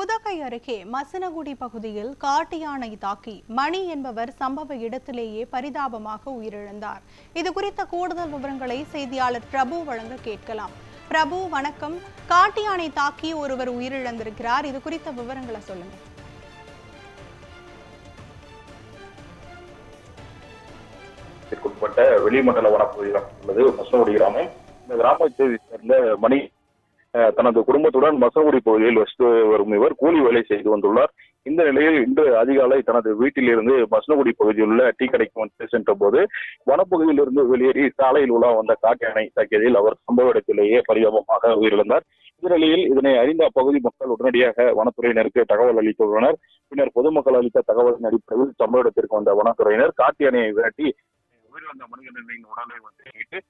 உதகை அருகே மசனகுடி பகுதியில் காட்டு யானை தாக்கி மணி என்பவர் சம்பவ இடத்திலேயே பரிதாபமாக உயிரிழந்தார். இது குறித்த கூடுதல் விவரங்களை செய்தியாளர் பிரபு வழங்க கேட்கலாம். பிரபு, வணக்கம். காட்டு யானை தாக்கி ஒருவர் உயிரிழந்திருக்கிறார். இது குறித்த விவரங்களை சொல்லுங்க. வெளிமண்டல வனப்பகுதியில் உள்ளது மசனகுடி கிராமம். இந்த கிராமத்தை சேர்ந்த மணி தனது குடும்பத்துடன் மசனகுடி பகுதியில் வசித்து வரும் இவர் கூலி வேலை செய்து வந்துள்ளார். இந்த நிலையில் இன்று அதிகாலை தனது வீட்டிலிருந்து மசனகுடி பகுதியில் உள்ள டீ கடைக்கு வந்து சென்ற போது வனப்பகுதியில் இருந்து வெளியேறி சாலையில் உலா வந்த காட்டு யானை தாக்கியதில் அவர் சம்பவ இடத்திலேயே பரிதாபமாக உயிரிழந்தார். இந்த நிலையில் இதனை அறிந்த அப்பகுதி மக்கள் உடனடியாக வனத்துறையினருக்கு தகவல் அளித்துள்ளனர். பின்னர் பொதுமக்கள் அளித்த தகவலின் அடிப்படையில் சம்பவ இடத்திற்கு வந்த வனத்துறையினர் காட்டு யானையை விரட்டி உயிரிழந்த மனிதனின் உடலை வந்து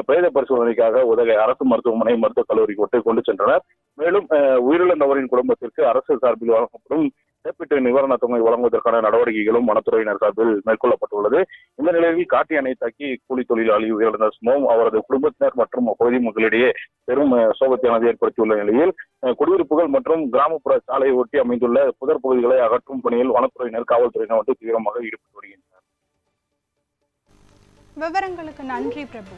பிரேத பரிசோதனைக்காக உதகை அரசு மருத்துவமனை மருத்துவக் கல்லூரிக்கு கொண்டு சென்றனர். மேலும் உயிரிழந்தவரின் குடும்பத்திற்கு அரசு சார்பில் வழங்கப்படும் இழப்பீட்டு நிவாரணத் தொகை வழங்குவதற்கான நடவடிக்கைகளும் வனத்துறையினர் சார்பில் மேற்கொள்ளப்பட்டுள்ளது. இந்த நிலையில் காட்டு யானை தாக்கி கூலி தொழிலாளி உயிரிழந்த சம்பவம் அவரது குடும்பத்தினர் மற்றும் அப்பகுதி மக்களிடையே பெரும் சோகத்தையானது ஏற்படுத்தியுள்ள நிலையில் குடியிருப்புகள் மற்றும் கிராமப்புற சாலையை ஒட்டி அமைந்துள்ள புதர் பகுதிகளை அகற்றும் பணியில் வனத்துறையினர் காவல்துறையினர் வந்து தீவிரமாக ஈடுபட்டு வருகின்றனர். விவரங்களுக்கு நன்றி பிரபு.